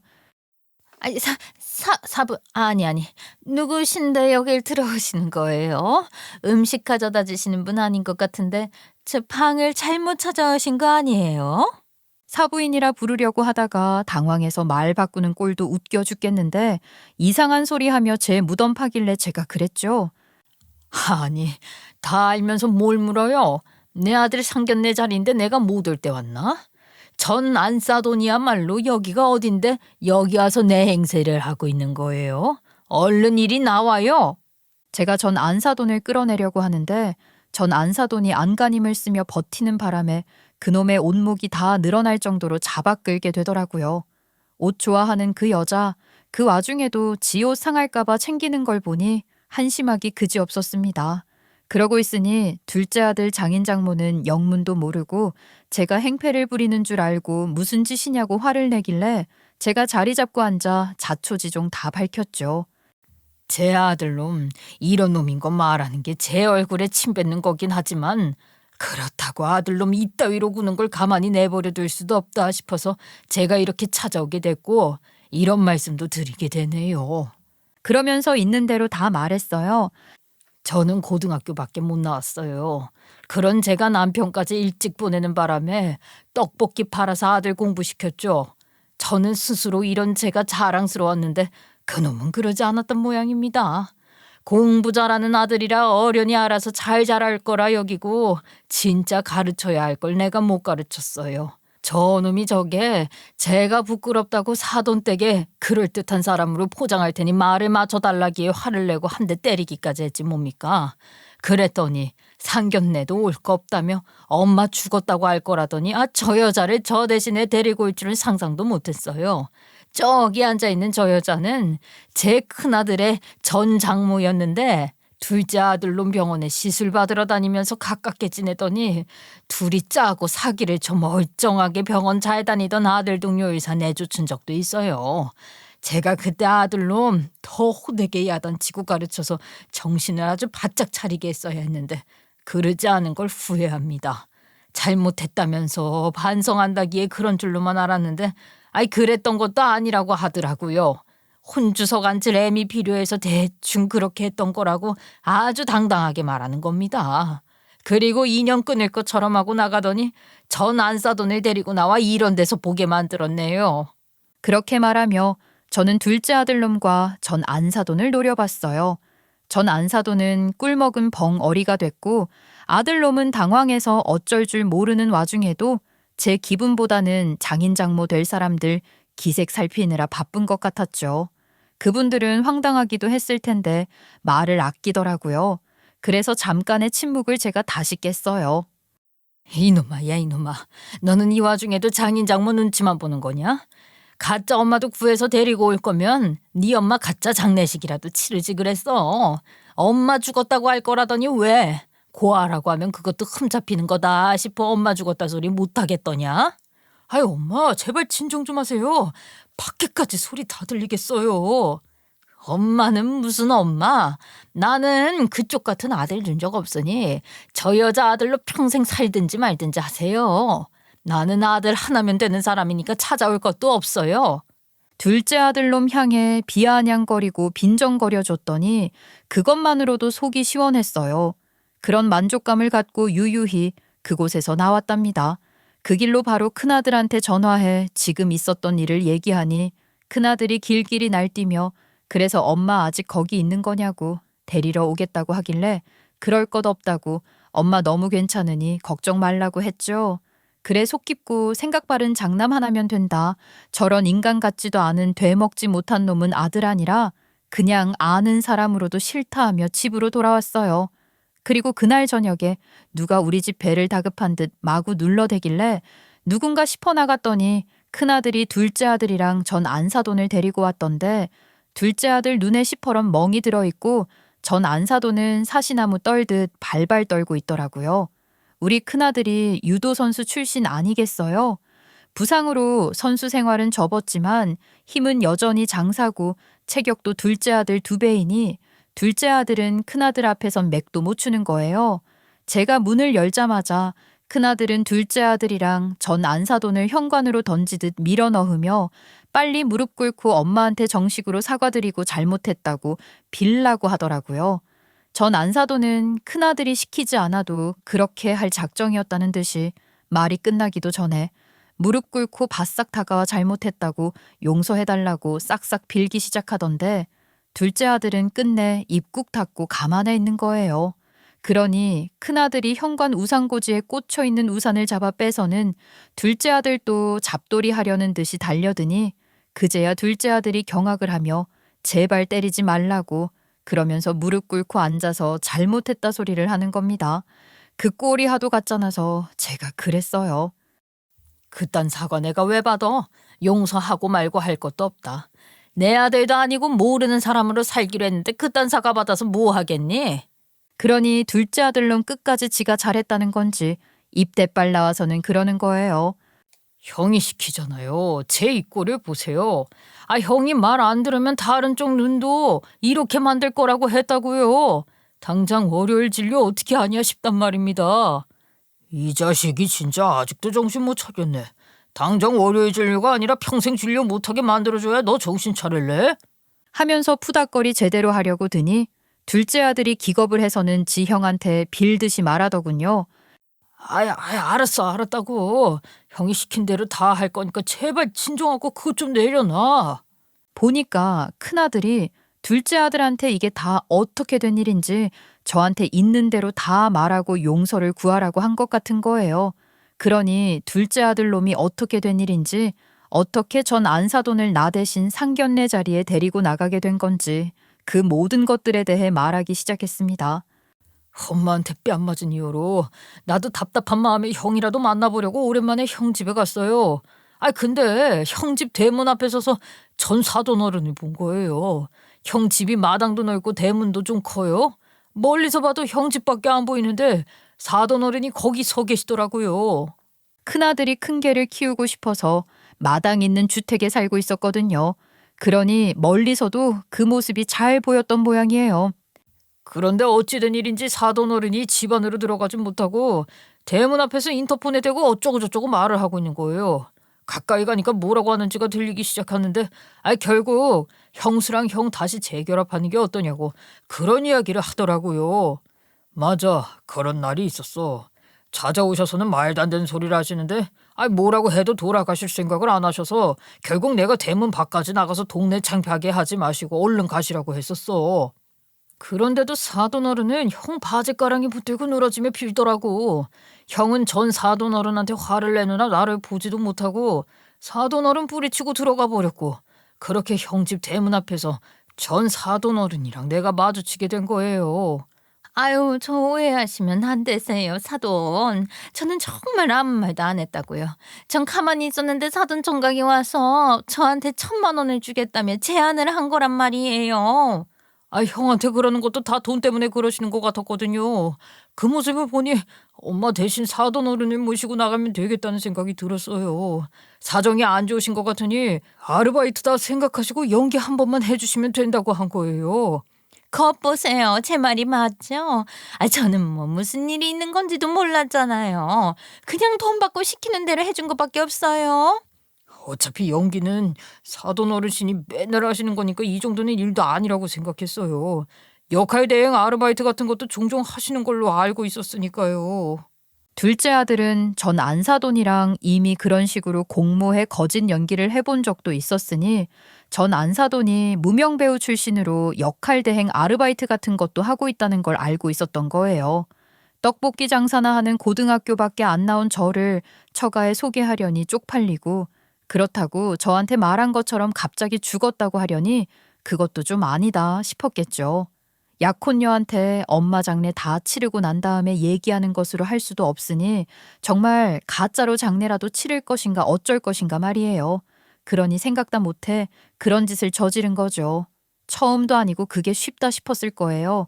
아니, 사부, 아니. 누구신데 여길 들어오시는 거예요? 음식 가져다 주시는 분 아닌 것 같은데, 제 방을 잘못 찾아오신 거 아니에요? 사부인이라 부르려고 하다가 당황해서 말 바꾸는 꼴도 웃겨 죽겠는데 이상한 소리 하며 제 무덤 파길래 제가 그랬죠. 아니, 다 알면서 뭘 물어요? 내 아들 상견례 자리인데 내가 못 올 때 왔나? 전 안사돈이야말로 여기가 어딘데 여기 와서 내 행세를 하고 있는 거예요? 얼른 이리 나와요. 제가 전 안사돈을 끌어내려고 하는데 전 안사돈이 안간힘을 쓰며 버티는 바람에 그놈의 옷목이 다 늘어날 정도로 잡아 끌게 되더라고요. 옷 좋아하는 그 여자, 그 와중에도 지 옷 상할까봐 챙기는 걸 보니 한심하기 그지없었습니다. 그러고 있으니 둘째 아들 장인장모는 영문도 모르고 제가 행패를 부리는 줄 알고 무슨 짓이냐고 화를 내길래 제가 자리 잡고 앉아 자초지종 다 밝혔죠. 제 아들놈, 이런 놈인 거 말하는 게 제 얼굴에 침 뱉는 거긴 하지만 그렇다고 아들놈 이따위로 구는 걸 가만히 내버려 둘 수도 없다 싶어서 제가 이렇게 찾아오게 됐고 이런 말씀도 드리게 되네요. 그러면서 있는 대로 다 말했어요. 저는 고등학교밖에 못 나왔어요. 그런 제가 남편까지 일찍 보내는 바람에 떡볶이 팔아서 아들 공부시켰죠. 저는 스스로 이런 제가 자랑스러웠는데 그놈은 그러지 않았던 모양입니다. 공부 잘하는 아들이라 어련히 알아서 잘 자랄 거라 여기고 진짜 가르쳐야 할 걸 내가 못 가르쳤어요. 저놈이 저게 제가 부끄럽다고 사돈댁에 그럴듯한 사람으로 포장할 테니 말을 맞춰달라기에 화를 내고 한 대 때리기까지 했지 뭡니까. 그랬더니 상견례도 올 거 없다며 엄마 죽었다고 할 거라더니 저 여자를 저 대신에 데리고 올 줄은 상상도 못했어요. 저기 앉아있는 저 여자는 제 큰아들의 전 장모였는데 둘째 아들놈 병원에 시술 받으러 다니면서 가깝게 지내더니 둘이 짜고 사기를 쳐 멀쩡하게 병원 잘 다니던 아들 동료 의사 내쫓은 적도 있어요. 제가 그때 아들놈 더 호되게 야단치고 가르쳐서 정신을 아주 바짝 차리게 했어야 했는데 그러지 않은 걸 후회합니다. 잘못했다면서 반성한다기에 그런 줄로만 알았는데 그랬던 것도 아니라고 하더라고요. 혼주석 앉을 애미 필요해서 대충 그렇게 했던 거라고 아주 당당하게 말하는 겁니다. 그리고 인연 끊을 것처럼 하고 나가더니 전 안사돈을 데리고 나와 이런 데서 보게 만들었네요. 그렇게 말하며 저는 둘째 아들놈과 전 안사돈을 노려봤어요. 전 안사돈은 꿀먹은 벙어리가 됐고 아들놈은 당황해서 어쩔 줄 모르는 와중에도 제 기분보다는 장인장모 될 사람들 기색 살피느라 바쁜 것 같았죠. 그분들은 황당하기도 했을 텐데 말을 아끼더라고요. 그래서 잠깐의 침묵을 제가 다시 깼어요. 이놈아, 야 이놈아. 너는 이 와중에도 장인장모 눈치만 보는 거냐? 가짜 엄마도 구해서 데리고 올 거면 네 엄마 가짜 장례식이라도 치르지 그랬어. 엄마 죽었다고 할 거라더니 왜? 고아라고 하면 그것도 흠잡히는 거다 싶어 엄마 죽었다 소리 못하겠더냐? 아유 엄마 제발 진정 좀 하세요. 밖에까지 소리 다 들리겠어요. 엄마는 무슨 엄마? 나는 그쪽 같은 아들 준 적 없으니 저 여자 아들로 평생 살든지 말든지 하세요. 나는 아들 하나면 되는 사람이니까 찾아올 것도 없어요. 둘째 아들놈 향해 비아냥거리고 빈정거려줬더니 그것만으로도 속이 시원했어요. 그런 만족감을 갖고 유유히 그곳에서 나왔답니다. 그 길로 바로 큰아들한테 전화해 지금 있었던 일을 얘기하니 큰아들이 길길이 날뛰며 그래서 엄마 아직 거기 있는 거냐고 데리러 오겠다고 하길래 그럴 것 없다고 엄마 너무 괜찮으니 걱정 말라고 했죠. 그래 속 깊고 생각 바른 장남 하나면 된다. 저런 인간 같지도 않은 되먹지 못한 놈은 아들 아니라 그냥 아는 사람으로도 싫다 하며 집으로 돌아왔어요. 그리고 그날 저녁에 누가 우리 집 배를 다급한 듯 마구 눌러대길래 누군가 싶어 나갔더니 큰아들이 둘째 아들이랑 전 안사돈을 데리고 왔던데 둘째 아들 눈에 시퍼런 멍이 들어있고 전 안사돈은 사시나무 떨듯 발발 떨고 있더라고요. 우리 큰아들이 유도 선수 출신 아니겠어요? 부상으로 선수 생활은 접었지만 힘은 여전히 장사고 체격도 둘째 아들 2배이니 둘째 아들은 큰아들 앞에선 맥도 못 추는 거예요. 제가 문을 열자마자 큰아들은 둘째 아들이랑 전 안사돈을 현관으로 던지듯 밀어 넣으며 빨리 무릎 꿇고 엄마한테 정식으로 사과드리고 잘못했다고 빌라고 하더라고요. 전 안사돈은 큰아들이 시키지 않아도 그렇게 할 작정이었다는 듯이 말이 끝나기도 전에 무릎 꿇고 바싹 다가와 잘못했다고 용서해달라고 싹싹 빌기 시작하던데 둘째 아들은 끝내 입 꾹 닫고 가만히 있는 거예요. 그러니 큰아들이 현관 우산고지에 꽂혀 있는 우산을 잡아 빼서는 둘째 아들도 잡돌이 하려는 듯이 달려드니 그제야 둘째 아들이 경악을 하며 제발 때리지 말라고 그러면서 무릎 꿇고 앉아서 잘못했다 소리를 하는 겁니다. 그 꼴이 하도 같잖아서 제가 그랬어요. 그딴 사과 내가 왜 받아? 용서하고 말고 할 것도 없다. 내 아들도 아니고 모르는 사람으로 살기로 했는데 그딴 사과 받아서 뭐 하겠니? 그러니 둘째 아들놈 끝까지 지가 잘했다는 건지 입대빨 나와서는 그러는 거예요. 형이 시키잖아요. 제 입꼬리를 보세요. 아 형이 말 안 들으면 다른 쪽 눈도 이렇게 만들 거라고 했다고요. 당장 월요일 진료 어떻게 하냐 싶단 말입니다. 이 자식이 진짜 아직도 정신 못 차렸네. 당장 월요일 진료가 아니라 평생 진료 못하게 만들어줘야 너 정신 차릴래? 하면서 푸닥거리 제대로 하려고 드니 둘째 아들이 기겁을 해서는 지 형한테 빌듯이 말하더군요. 알았어 알았다고. 형이 시킨 대로 다 할 거니까 제발 진정하고 그것 좀 내려놔. 보니까 큰아들이 둘째 아들한테 이게 다 어떻게 된 일인지 저한테 있는 대로 다 말하고 용서를 구하라고 한 것 같은 거예요. 그러니 둘째 아들 놈이 어떻게 된 일인지 어떻게 전 안사돈을 나 대신 상견례 자리에 데리고 나가게 된 건지 그 모든 것들에 대해 말하기 시작했습니다. 엄마한테 뺨 맞은 이후로 나도 답답한 마음에 형이라도 만나보려고 오랜만에 형 집에 갔어요. 근데 형 집 대문 앞에 서서 전 사돈 어른이 본 거예요. 형 집이 마당도 넓고 대문도 좀 커요. 멀리서 봐도 형 집밖에 안 보이는데 사돈 어른이 거기 서 계시더라고요. 큰아들이 큰 개를 키우고 싶어서 마당 있는 주택에 살고 있었거든요. 그러니 멀리서도 그 모습이 잘 보였던 모양이에요. 그런데 어찌된 일인지 사돈 어른이 집 안으로 들어가진 못하고 대문 앞에서 인터폰에 대고 어쩌고저쩌고 말을 하고 있는 거예요. 가까이 가니까 뭐라고 하는지가 들리기 시작하는데 결국 형수랑 형 다시 재결합하는 게 어떠냐고 그런 이야기를 하더라고요. 맞아. 그런 날이 있었어. 찾아오셔서는 말도 안 되는 소리를 하시는데 뭐라고 해도 돌아가실 생각을 안 하셔서 결국 내가 대문 밖까지 나가서 동네 창피하게 하지 마시고 얼른 가시라고 했었어. 그런데도 사돈 어른은 형 바지가랑이 붙들고 늘어지며 빌더라고. 형은 전 사돈 어른한테 화를 내느라 나를 보지도 못하고 사돈 어른 뿌리치고 들어가 버렸고 그렇게 형 집 대문 앞에서 전 사돈 어른이랑 내가 마주치게 된 거예요. 아유, 저 오해하시면 안 되세요, 사돈. 저는 정말 아무 말도 안 했다고요. 전 가만히 있었는데 사돈 총각이 와서 저한테 1,000만 원을 주겠다며 제안을 한 거란 말이에요. 형한테 그러는 것도 다 돈 때문에 그러시는 것 같았거든요. 그 모습을 보니 엄마 대신 사돈 어른을 모시고 나가면 되겠다는 생각이 들었어요. 사정이 안 좋으신 것 같으니 아르바이트다 생각하시고 연기 한 번만 해주시면 된다고 한 거예요. 겉 보세요. 제 말이 맞죠? 저는 뭐 무슨 일이 있는 건지도 몰랐잖아요. 그냥 돈 받고 시키는 대로 해준 것밖에 없어요. 어차피 연기는 사돈 어르신이 맨날 하시는 거니까 이 정도는 일도 아니라고 생각했어요. 역할 대행 아르바이트 같은 것도 종종 하시는 걸로 알고 있었으니까요. 둘째 아들은 전 안사돈이랑 이미 그런 식으로 공모해 거짓 연기를 해본 적도 있었으니 전 안사돈이 무명배우 출신으로 역할 대행 아르바이트 같은 것도 하고 있다는 걸 알고 있었던 거예요. 떡볶이 장사나 하는 고등학교밖에 안 나온 저를 처가에 소개하려니 쪽팔리고 그렇다고 저한테 말한 것처럼 갑자기 죽었다고 하려니 그것도 좀 아니다 싶었겠죠. 약혼녀한테 엄마 장례 다 치르고 난 다음에 얘기하는 것으로 할 수도 없으니 정말 가짜로 장례라도 치를 것인가 어쩔 것인가 말이에요. 그러니 생각도 못해 그런 짓을 저지른 거죠. 처음도 아니고 그게 쉽다 싶었을 거예요.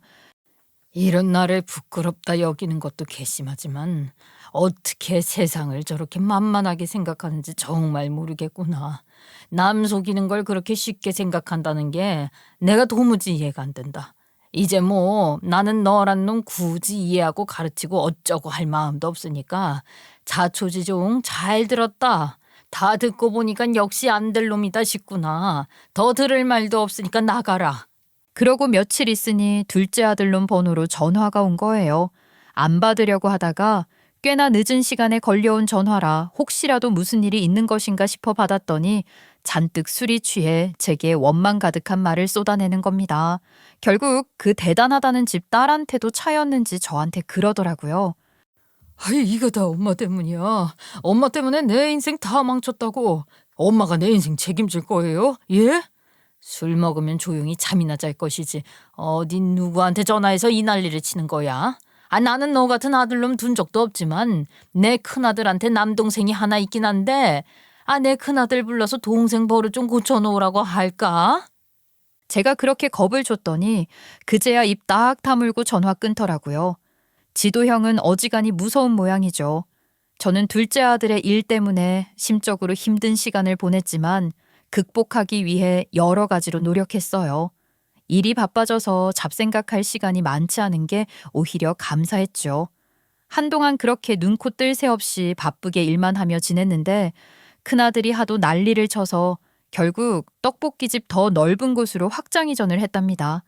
이런 나를 부끄럽다 여기는 것도 괘씸하지만 어떻게 세상을 저렇게 만만하게 생각하는지 정말 모르겠구나. 남 속이는 걸 그렇게 쉽게 생각한다는 게 내가 도무지 이해가 안 된다. 이제 뭐 나는 너란 놈 굳이 이해하고 가르치고 어쩌고 할 마음도 없으니까 자초지종 잘 들었다. 다 듣고 보니까 역시 안 될 놈이다 싶구나. 더 들을 말도 없으니까 나가라. 그러고 며칠 있으니 둘째 아들놈 번호로 전화가 온 거예요. 안 받으려고 하다가 꽤나 늦은 시간에 걸려온 전화라 혹시라도 무슨 일이 있는 것인가 싶어 받았더니 잔뜩 술이 취해 제게 원망 가득한 말을 쏟아내는 겁니다. 결국 그 대단하다는 집 딸한테도 차였는지 저한테 그러더라고요. 이거 다 엄마 때문이야. 엄마 때문에 내 인생 다 망쳤다고. 엄마가 내 인생 책임질 거예요? 예? 술 먹으면 조용히 잠이나 잘 것이지. 어디 누구한테 전화해서 이 난리를 치는 거야? 나는 너 같은 아들놈 둔 적도 없지만 내 큰아들한테 남동생이 하나 있긴 한데 내 큰아들 불러서 동생 버릇 좀 고쳐놓으라고 할까? 제가 그렇게 겁을 줬더니 그제야 입 딱 다물고 전화 끊더라고요. 지도형은 어지간히 무서운 모양이죠. 저는 둘째 아들의 일 때문에 심적으로 힘든 시간을 보냈지만 극복하기 위해 여러 가지로 노력했어요. 일이 바빠져서 잡생각할 시간이 많지 않은 게 오히려 감사했죠. 한동안 그렇게 눈코 뜰 새 없이 바쁘게 일만 하며 지냈는데 큰아들이 하도 난리를 쳐서 결국 떡볶이집 더 넓은 곳으로 확장 이전을 했답니다.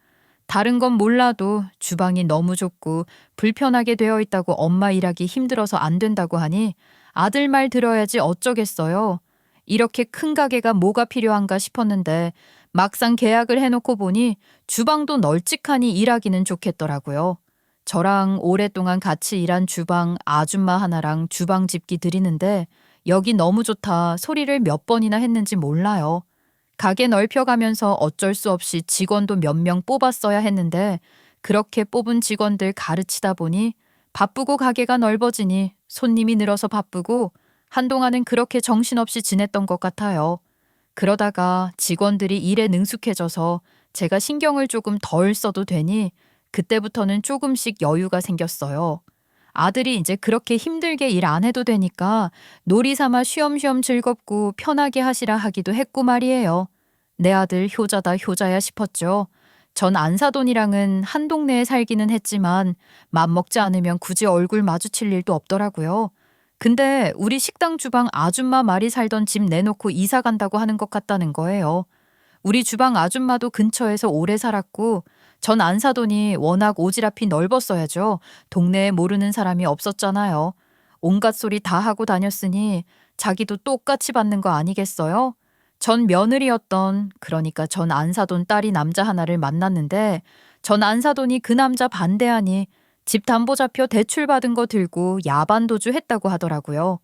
다른 건 몰라도 주방이 너무 좁고 불편하게 되어 있다고 엄마 일하기 힘들어서 안 된다고 하니 아들 말 들어야지 어쩌겠어요. 이렇게 큰 가게가 뭐가 필요한가 싶었는데 막상 계약을 해놓고 보니 주방도 널찍하니 일하기는 좋겠더라고요. 저랑 오랫동안 같이 일한 주방 아줌마 하나랑 주방 집기 드리는데 여기 너무 좋다 소리를 몇 번이나 했는지 몰라요. 가게 넓혀가면서 어쩔 수 없이 직원도 몇 명 뽑았어야 했는데 그렇게 뽑은 직원들 가르치다 보니 바쁘고 가게가 넓어지니 손님이 늘어서 바쁘고 한동안은 그렇게 정신없이 지냈던 것 같아요. 그러다가 직원들이 일에 능숙해져서 제가 신경을 조금 덜 써도 되니 그때부터는 조금씩 여유가 생겼어요. 아들이 이제 그렇게 힘들게 일 안 해도 되니까 놀이 삼아 쉬엄쉬엄 즐겁고 편하게 하시라 하기도 했고 말이에요. 내 아들 효자다 효자야 싶었죠. 전 안사돈이랑은 한 동네에 살기는 했지만 맘먹지 않으면 굳이 얼굴 마주칠 일도 없더라고요. 근데 우리 식당 주방 아줌마 말이 살던 집 내놓고 이사 간다고 하는 것 같다는 거예요. 우리 주방 아줌마도 근처에서 오래 살았고 전 안사돈이 워낙 오지랖이 넓었어야죠. 동네에 모르는 사람이 없었잖아요. 온갖 소리 다 하고 다녔으니 자기도 똑같이 받는 거 아니겠어요? 전 며느리였던, 그러니까 전 안사돈 딸이 남자 하나를 만났는데 전 안사돈이 그 남자 반대하니 집 담보잡혀 대출받은 거 들고 야반도주 했다고 하더라고요.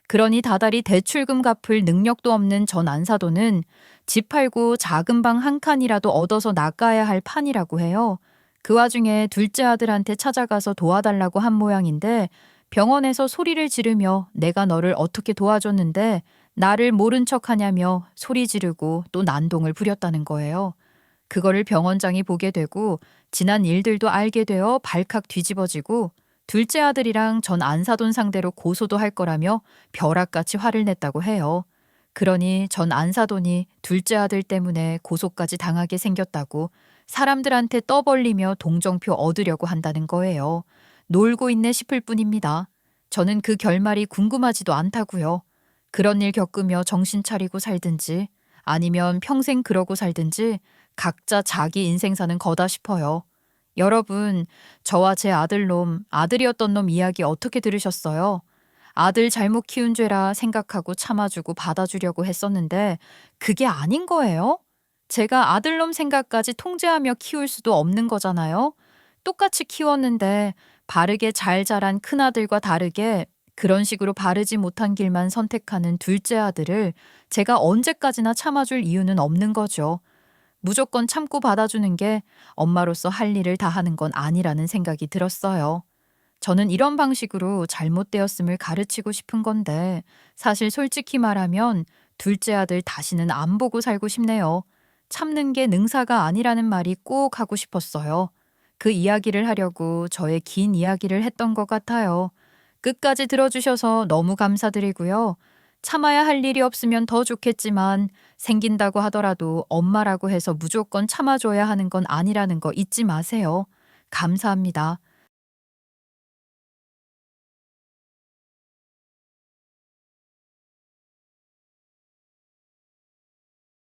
그러니 다달이 대출금 갚을 능력도 없는 전 안사돈은 집 팔고 작은 방 한 칸이라도 얻어서 낚아야 할 판이라고 해요. 그 와중에 둘째 아들한테 찾아가서 도와달라고 한 모양인데 병원에서 소리를 지르며 내가 너를 어떻게 도와줬는데 나를 모른 척하냐며 소리 지르고 또 난동을 부렸다는 거예요. 그거를 병원장이 보게 되고 지난 일들도 알게 되어 발칵 뒤집어지고 둘째 아들이랑 전 안사돈 상대로 고소도 할 거라며 벼락같이 화를 냈다고 해요. 그러니 전 안사돈이 둘째 아들 때문에 고소까지 당하게 생겼다고 사람들한테 떠벌리며 동정표 얻으려고 한다는 거예요. 놀고 있네 싶을 뿐입니다. 저는 그 결말이 궁금하지도 않다고요. 그런 일 겪으며 정신 차리고 살든지 아니면 평생 그러고 살든지 각자 자기 인생 사는 거다 싶어요. 여러분, 저와 제 아들놈, 아들이었던 놈 이야기 어떻게 들으셨어요? 아들 잘못 키운 죄라 생각하고 참아주고 받아주려고 했었는데 그게 아닌 거예요? 제가 아들놈 생각까지 통제하며 키울 수도 없는 거잖아요. 똑같이 키웠는데 바르게 잘 자란 큰아들과 다르게 그런 식으로 바르지 못한 길만 선택하는 둘째 아들을 제가 언제까지나 참아줄 이유는 없는 거죠. 무조건 참고 받아주는 게 엄마로서 할 일을 다 하는 건 아니라는 생각이 들었어요. 저는 이런 방식으로 잘못되었음을 가르치고 싶은 건데 사실 솔직히 말하면 둘째 아들 다시는 안 보고 살고 싶네요. 참는 게 능사가 아니라는 말이 꼭 하고 싶었어요. 그 이야기를 하려고 저의 긴 이야기를 했던 것 같아요. 끝까지 들어주셔서 너무 감사드리고요. 참아야 할 일이 없으면 더 좋겠지만 생긴다고 하더라도 엄마라고 해서 무조건 참아줘야 하는 건 아니라는 거 잊지 마세요. 감사합니다.